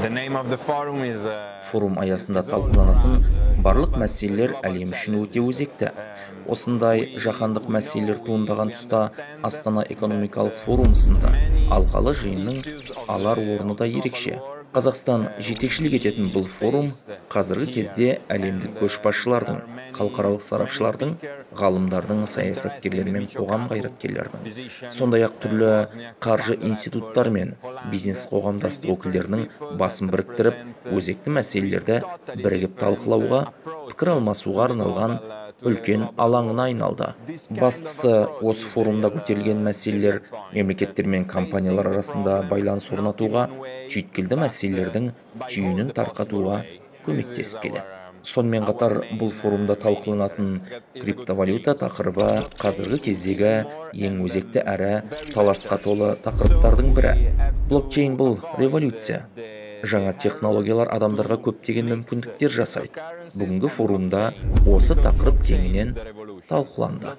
Форум аясында талқыланатын барлық мәселелер әлем үшін өте өзекті. Осындай жаһандық мәселелер туындаған тұста Астана экономикалық форумысында алқалы жиынның алар орны да ерекше. Қазақстан жетекшілік ететін бұл форум қазіргі кезде әлемдік көшбасшылардың, халықаралық сарапшылардың, ғалымдардың, саясаткерлер мен қоғам қайраткерлердің, сондай-ақ түрлі қаржы институттар мен бизнес қоғамдастық өкілдерінің басын біріктіріп, өзекті мәселелерді бірігіп талқылауға, пікір алмасуға арналған үлкен алаңына айналды. Бастысы, осы форумда көтерілген мәселелер мемлекеттер мен компаниялар арасында байланыс орнатуға, түйткілді мәселелердің түйінін тарқатуға көмектесіп келеді. Сонымен қатар, бұл форумда талқыланатын криптовалюта тақырыбы қазіргі кездегі ең өзекті әрі таласқа толы тақырыптардың бірі. Блокчейн бұл революция. Жаңа технологиялар адамдарға көптеген мүмкіндіктер жасайды. Бүгінгі форумда осы тақырып кеңінен талқыланды.